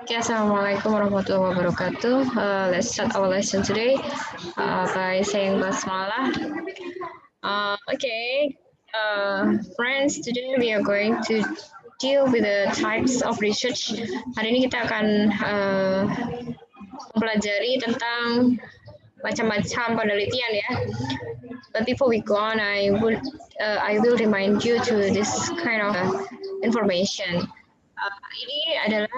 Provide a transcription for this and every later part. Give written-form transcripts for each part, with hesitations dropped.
Okay, Assalamualaikum warahmatullahi wabarakatuh. Let's start our lesson today by saying basmalah. Friends, today we are going to deal with the types of research. Hari ini kita akan mempelajari tentang macam-macam penelitian ya. But before we go on, I will remind you to this kind of information. Ini adalah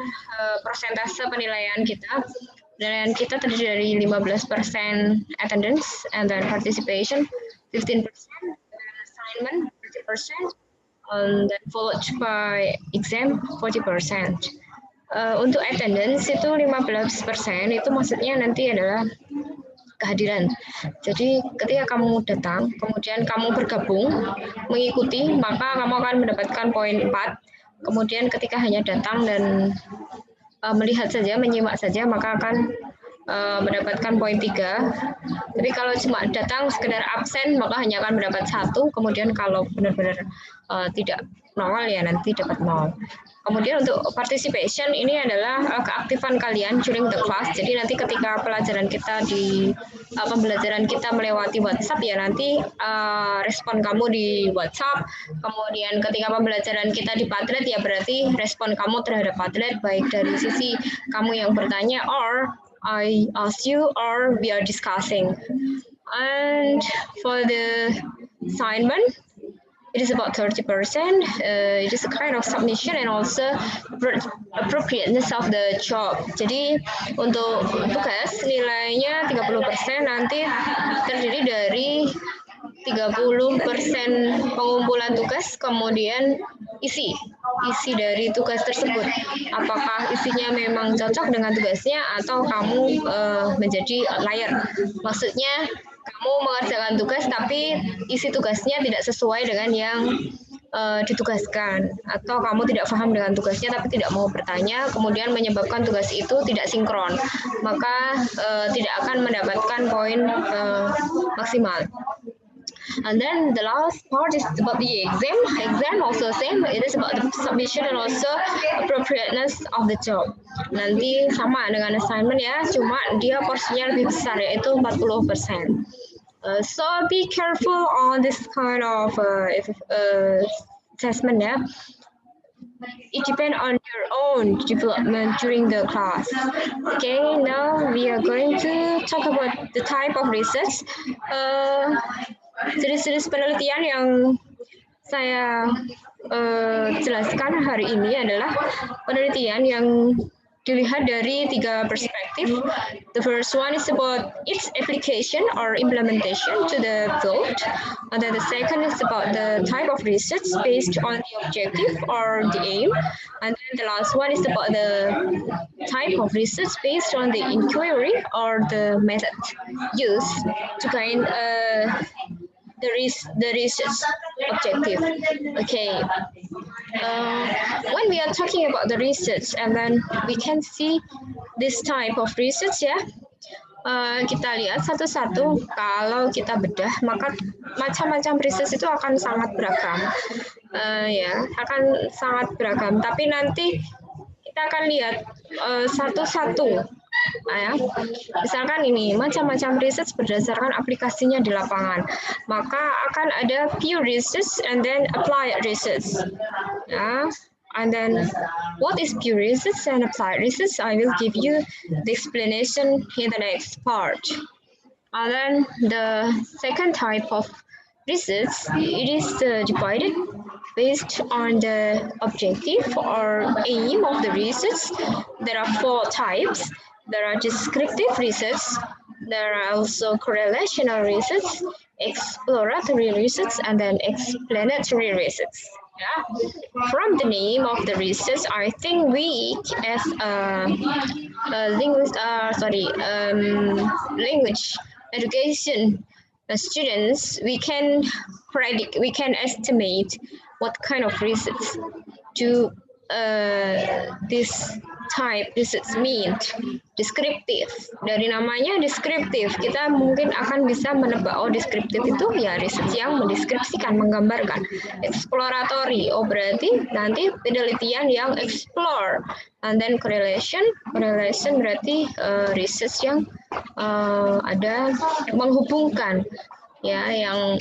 persentase penilaian kita. Penilaian kita terdiri dari 15% attendance and then participation, 15% assignment, 30%, and then followed by exam, 40%. Untuk attendance itu 15%, itu maksudnya nanti adalah kehadiran. Jadi ketika kamu datang, kemudian kamu bergabung, mengikuti, maka kamu akan mendapatkan poin 4. Kemudian ketika hanya datang dan melihat saja, menyimak saja, maka akan mendapatkan poin 3. Tapi kalau cuma datang sekedar absen, maka hanya akan mendapat 1. Kemudian kalau benar-benar tidak 0, ya nanti dapat 0. Kemudian untuk participation ini adalah keaktifan kalian during the class. Jadi nanti ketika pembelajaran kita melewati WhatsApp, ya nanti respon kamu di WhatsApp. Kemudian ketika pembelajaran kita di Padlet, ya berarti respon kamu terhadap Padlet baik dari sisi kamu yang bertanya or I ask you or we are discussing. And for the assignment, it is about 30%. It is a kind of submission and also appropriateness of the job. Jadi untuk tugas nilainya 30% nanti terdiri dari 30% pengumpulan tugas, kemudian isi dari tugas tersebut. Apakah isinya memang cocok dengan tugasnya atau kamu menjadi outlier. Maksudnya kamu mengerjakan tugas tapi isi tugasnya tidak sesuai dengan yang ditugaskan, atau kamu tidak paham dengan tugasnya tapi tidak mau bertanya, kemudian menyebabkan tugas itu tidak sinkron, maka tidak akan mendapatkan poin maksimal. And then the last part is about the exam. Exam also same. It is about the submission and also appropriateness of the job. Nanti sama dengan assignment ya, cuma dia porsinya lebih besar, yaitu 40%. So be careful on this kind of assessment ya. It depends on your own development during the class. Okay, now we are going to talk about the type of research. Jenis-jenis penelitian yang saya jelaskan hari ini adalah penelitian yang dilihat dari 3 perspektif. The first one is about its application or implementation to the field. And then the second is about the type of research based on the objective or the aim. And then the last one is about the type of research based on the inquiry or the method used to gain the research objective. Okay. When we are talking about the research, and then we can see this type of research ya. Kita lihat satu-satu. Kalau kita bedah, maka macam-macam research itu akan sangat beragam. Akan sangat beragam. Tapi nanti kita akan lihat satu-satu. Misalkan ini macam-macam research berdasarkan aplikasinya di lapangan, maka akan ada pure research and then applied research. And then what is pure research and applied research? I will give you the explanation in the next part. And then the second type of research, it is divided based on the objective or aim of the research. There are 4 types. There are descriptive research, there are also correlational research, exploratory research, and then explanatory research. From the name of the research, I think we as language education students, we can predict, we can estimate what kind of research do this type research mean? Deskriptif. Dari namanya deskriptif, kita mungkin akan bisa menebak, oh deskriptif itu ya research yang mendeskripsikan, menggambarkan. Exploratory, oh berarti nanti penelitian yang explore. And then correlation berarti research yang ada menghubungkan, ya, yang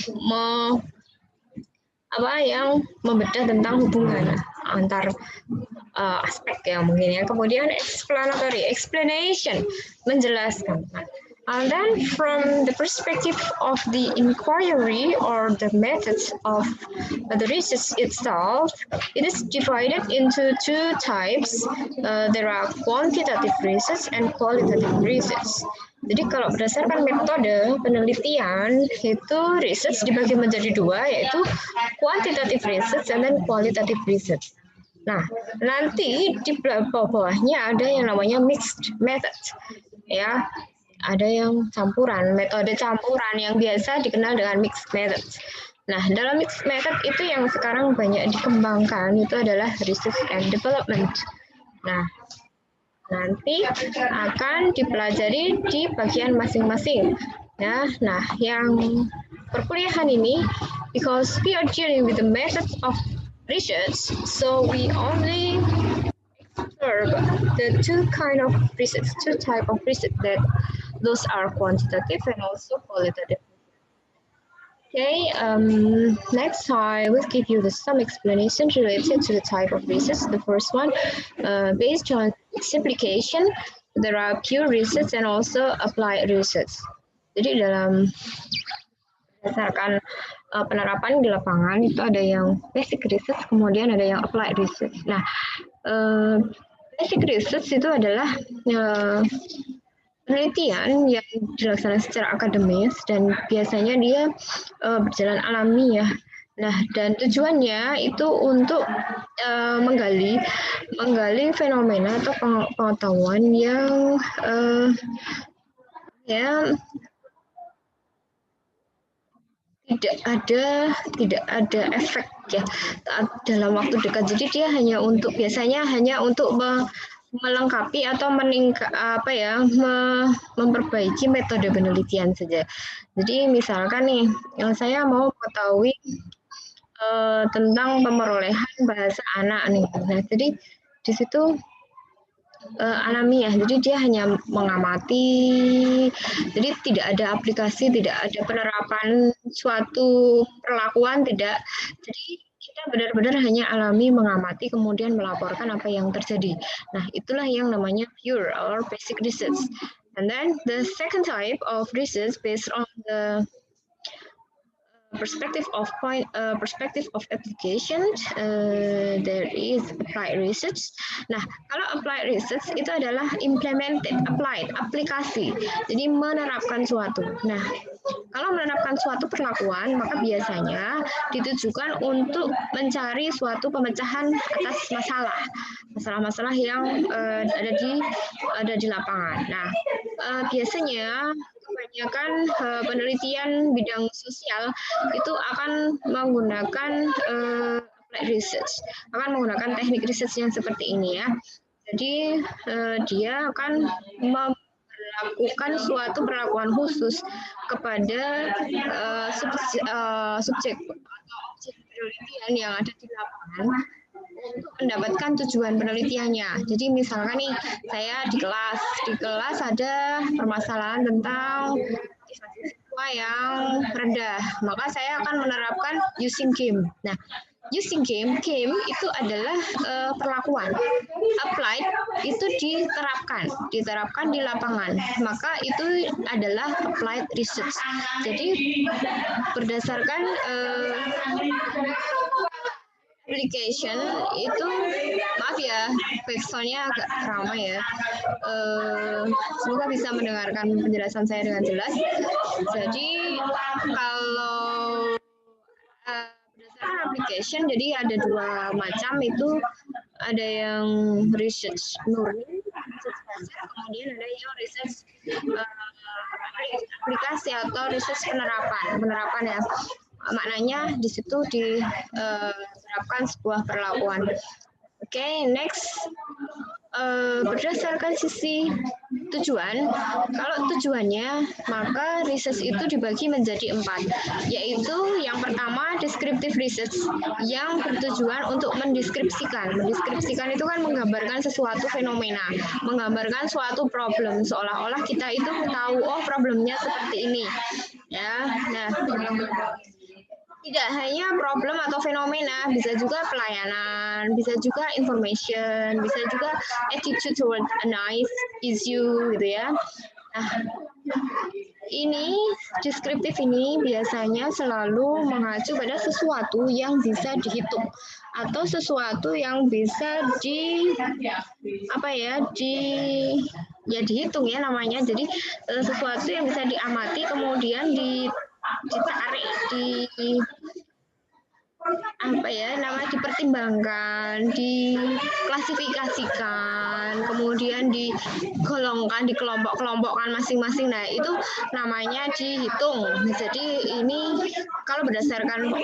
yang membedah tentang hubungan antar aspek ya mungkin ya. Kemudian explanatory, explanation, menjelaskan. And then from the perspective of the inquiry or the methods of the research itself, it is divided into two types. There are quantitative research and qualitative research. Jadi kalau berdasarkan metode penelitian itu research dibagi menjadi dua, yaitu quantitative research dan qualitative research. Nah, nanti di bawahnya ada yang namanya mixed method, ya. Ada yang campuran, metode campuran yang biasa dikenal dengan mixed method. Nah, dalam mixed method itu yang sekarang banyak dikembangkan itu adalah research and development. Nah, nanti akan dipelajari di bagian masing-masing. Ya, nah yang perkuliahan ini, because we are dealing with the methods of research, so we only observe the two type of research, that those are quantitative and also qualitative. Okay, next I will give you some explanation related to the type of research. The first one, based on its application, there are pure research and also applied research. Jadi dalam berdasarkan penerapan di lapangan itu ada yang basic research, kemudian ada yang applied research. Nah, basic research itu adalah penelitian yang dilaksanakan secara akademis dan biasanya dia berjalan alami ya. Nah, dan tujuannya itu untuk menggali fenomena atau pengetahuan yang tidak ada efek ya dalam waktu dekat. Jadi dia biasanya hanya untuk melengkapi atau memperbaiki metode penelitian saja. Jadi misalkan nih, yang saya mau mengetahui tentang pemerolehan bahasa anak nih. Nah, jadi di situ alami ya. Jadi dia hanya mengamati. Jadi tidak ada aplikasi, tidak ada penerapan suatu perlakuan, tidak. Jadi kita benar-benar hanya alami, mengamati, kemudian melaporkan apa yang terjadi. Nah, itulah yang namanya pure or basic research. And then the second type of research based on the perspective of application, there is applied research. Nah, kalau applied research itu adalah implemented, applied, aplikasi. Jadi menerapkan suatu. Nah, kalau menerapkan suatu perlakuan, maka biasanya ditujukan untuk mencari suatu pemecahan atas masalah-masalah yang ada di lapangan. Nah, biasanya kebanyakan penelitian bidang sosial itu akan menggunakan applied research, akan menggunakan teknik research yang seperti ini ya. Jadi dia akan melakukan suatu perlakuan khusus kepada subjek penelitian yang ada di lapangan untuk mendapatkan tujuan penelitiannya. Jadi misalkan nih, saya di kelas ada permasalahan tentang siswa yang rendah, maka saya akan menerapkan using game. Nah, using game itu adalah perlakuan. Applied itu diterapkan di lapangan, maka itu adalah applied research. Jadi berdasarkan application itu, maaf ya, backsound-nya agak ramai ya. Semoga bisa mendengarkan penjelasan saya dengan jelas. Jadi kalau berdasarkan application, jadi ada dua macam itu, ada yang research murni, kemudian ada yang research aplikasi atau research penerapan ya. Maknanya di situ diterapkan sebuah perlakuan. Okay, next. berdasarkan sisi tujuan, kalau tujuannya maka research itu dibagi menjadi 4, yaitu yang pertama descriptive research yang bertujuan untuk mendeskripsikan. Mendeskripsikan itu kan menggambarkan sesuatu fenomena, menggambarkan suatu problem, seolah-olah kita itu tahu oh problemnya seperti ini. Ya, nah tidak hanya problem atau fenomena, bisa juga pelayanan, bisa juga information, bisa juga attitude toward a nice issue gitu ya. Nah, ini deskriptif ini biasanya selalu mengacu pada sesuatu yang bisa dihitung atau sesuatu yang bisa dihitung ya namanya. Jadi sesuatu yang bisa diamati kemudian ditarik dipertimbangkan, diklasifikasikan, kemudian digolongkan, dikelompok-kelompokkan masing-masing. Nah, itu namanya dihitung. Jadi ini kalau berdasarkan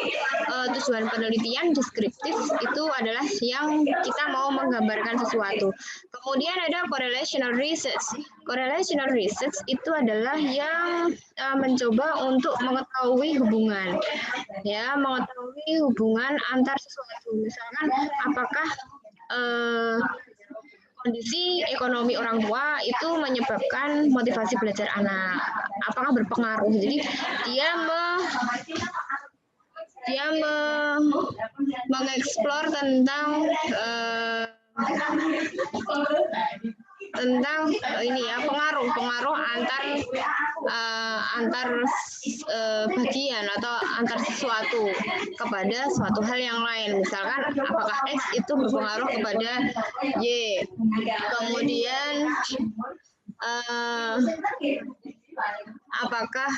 tujuan penelitian deskriptif itu adalah yang kita mau menggambarkan sesuatu. Kemudian ada correlational research. Correlational research itu adalah yang mencoba untuk mengetahui hubungan, ya, mengetahui hubungan antar sesuatu. Misalkan apakah kondisi ekonomi orang tua itu menyebabkan motivasi belajar anak, apakah berpengaruh. Jadi dia mengeksplor tentang ini ya, pengaruh antar bagian atau antar sesuatu kepada suatu hal yang lain. Misalkan apakah X itu berpengaruh kepada Y. Kemudian apakah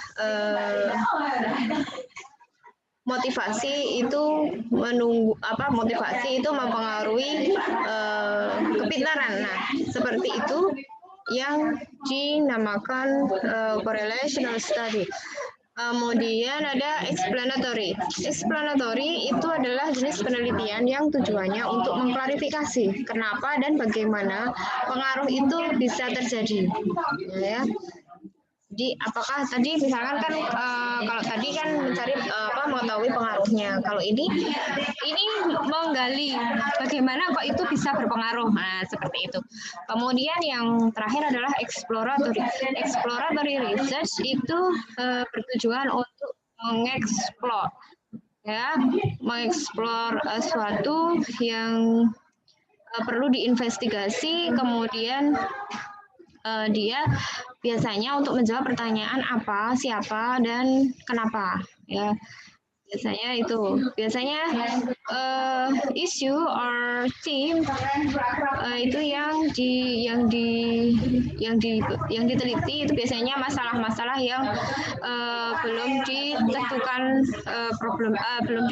motivasi itu mempengaruhi kepintaran. Nah, seperti itu yang dinamakan correlational study. Kemudian ada explanatory. Explanatory itu adalah jenis penelitian yang tujuannya untuk mengklarifikasi kenapa dan bagaimana pengaruh itu bisa terjadi. Ya. Jadi apakah tadi misalkan kan kalau tadi kan mencari mengetahui pengaruhnya. Kalau ini menggali bagaimana kok itu bisa berpengaruh. Nah, seperti itu. Kemudian yang terakhir adalah exploratory. Exploratory research itu bertujuan untuk mengeksplor suatu yang perlu diinvestigasi, kemudian dia biasanya untuk menjawab pertanyaan apa, siapa, dan kenapa. Ya, biasanya issue or theme itu yang diteliti itu biasanya masalah-masalah yang belum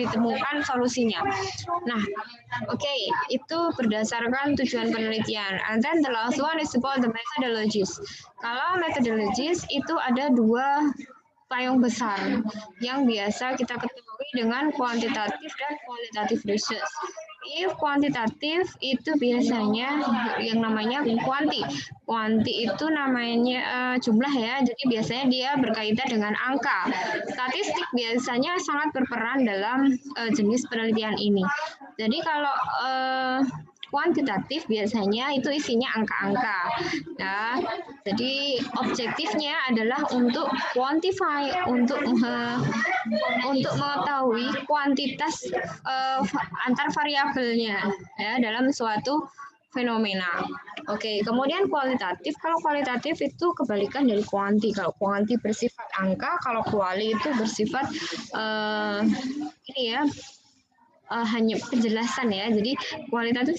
ditemukan solusinya. Nah, itu berdasarkan tujuan penelitian. And then the last one is about the methodologies. Kalau methodologies itu ada 2 payung besar yang biasa kita ketahui dengan kuantitatif dan kualitatif research. If kuantitatif itu biasanya yang namanya kuanti. Kuanti itu namanya jumlah ya, jadi biasanya dia berkaitan dengan angka. Statistik biasanya sangat berperan dalam jenis penelitian ini. Jadi kalau kuantitatif biasanya itu isinya angka-angka. Ya, jadi objektifnya adalah untuk quantify, untuk mengetahui kuantitas antar variabelnya ya dalam suatu fenomena. Kemudian kualitatif. Kalau kualitatif itu kebalikan dari kuanti. Kalau kuanti bersifat angka, kalau kuali itu bersifat hanya penjelasan ya. Jadi qualitative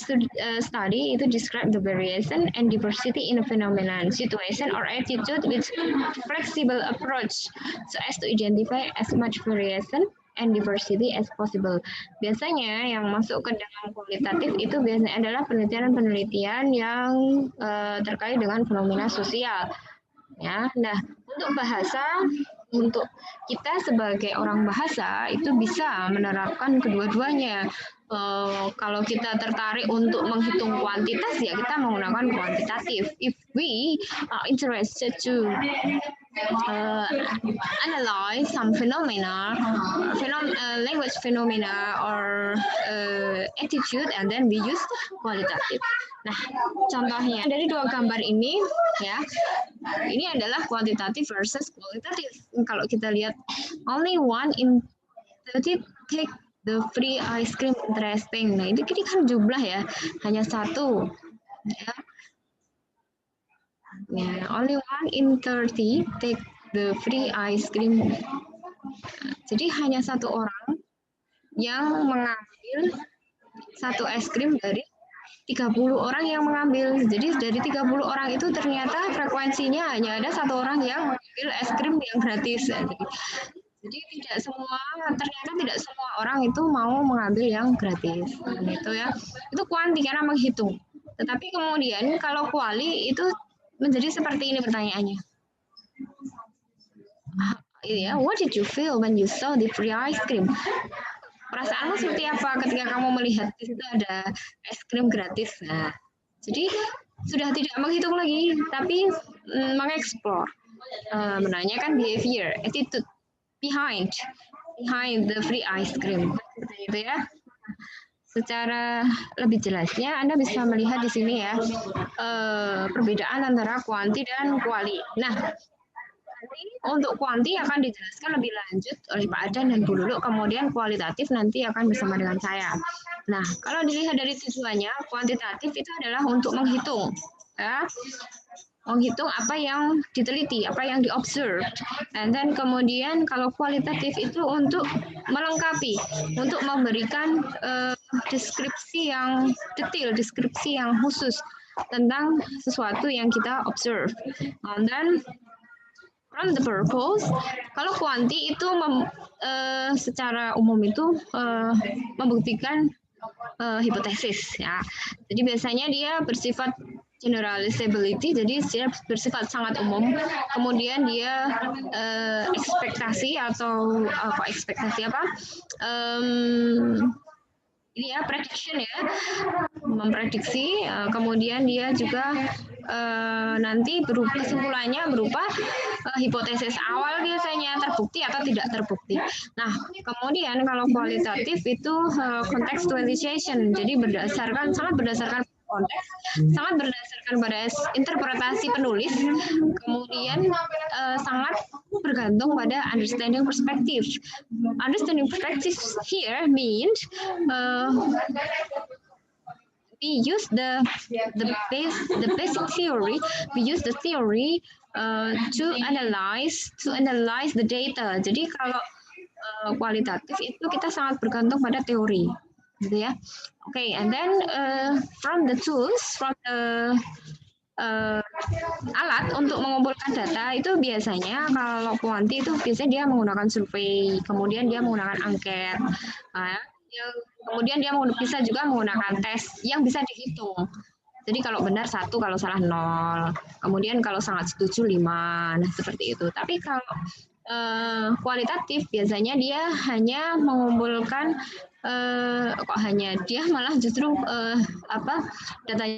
study itu describe the variation and diversity in a phenomenon, situation or attitude with flexible approach so as to identify as much variation and diversity as possible. Biasanya yang masuk ke dalam kualitatif itu biasanya adalah penelitian-penelitian yang terkait dengan fenomena sosial. Ya, nah untuk bahasa, untuk kita sebagai orang bahasa itu bisa menerapkan kedua-duanya. Kalau kita tertarik untuk menghitung kuantitas, ya kita menggunakan kuantitatif. If we are interested to analyze some language phenomena or attitude, and then we use qualitative. Nah, contohnya dari dua gambar ini, ya, ini adalah kuantitatif versus kualitatif. Kalau kita lihat, only 1 in 30 take the free ice cream interesting. Nah, ini kan jumlah ya, hanya satu. Ya. Only 1 in 30 take the free ice cream. Jadi hanya satu orang yang mengambil satu es krim dari 30 orang yang mengambil. Jadi dari 30 orang itu ternyata frekuensinya hanya ada satu orang yang mengambil es krim yang gratis. Jadi ternyata tidak semua orang itu mau mengambil yang gratis. Gitu ya. Itu kuanti karena menghitung. Tetapi kemudian kalau kuali itu menjadi seperti ini pertanyaannya. What did you feel when you saw the free ice cream? Perasaanmu seperti apa ketika kamu melihat di situ ada es krim gratis? Nah, jadi sudah tidak menghitung lagi, tapi mengeksplor, menanyakan behavior, attitude behind the free ice cream, gitu ya. Secara lebih jelasnya, Anda bisa melihat di sini ya perbedaan antara kuanti dan kuali. Nah, untuk kuanti akan dijelaskan lebih lanjut oleh Pak Adan dan Bu Lulu, kemudian kualitatif nanti akan bersama dengan saya. Nah, kalau dilihat dari tujuannya, kuantitatif itu adalah untuk menghitung, ya. Menghitung apa yang diteliti, apa yang diobserve. And then kemudian kalau kualitatif itu untuk melengkapi, untuk memberikan deskripsi yang detail, deskripsi yang khusus tentang sesuatu yang kita observe. And then from the purpose, kalau kuanti itu secara umum itu membuktikan hipotesis, ya. Jadi biasanya dia bersifat generalizability, jadi dia bersifat sangat umum. Kemudian dia ekspektasi atau ini ya, prediction ya, memprediksi. Kemudian dia juga nanti kesimpulannya berupa hipotesis awal biasanya terbukti atau tidak terbukti. Nah, kemudian kalau kualitatif itu contextualization, jadi sangat berdasarkan konteks, sangat berdasarkan pada interpretasi penulis, kemudian sangat bergantung pada understanding perspective. Understanding perspective here means we use the basic theory. We use the theory to analyze the data. Jadi kalau kualitatif itu kita sangat bergantung pada teori, gitu ya. Okay, and then from the tools, from the alat untuk mengumpulkan data itu biasanya kalau kuanti itu biasanya dia menggunakan survei, kemudian dia menggunakan angket, kemudian dia bisa juga menggunakan tes yang bisa dihitung. Jadi kalau benar 1, kalau salah 0. Kemudian kalau sangat setuju 5. Nah, seperti itu. Tapi kalau kualitatif biasanya dia hanya mengumpulkan dia malah justru datanya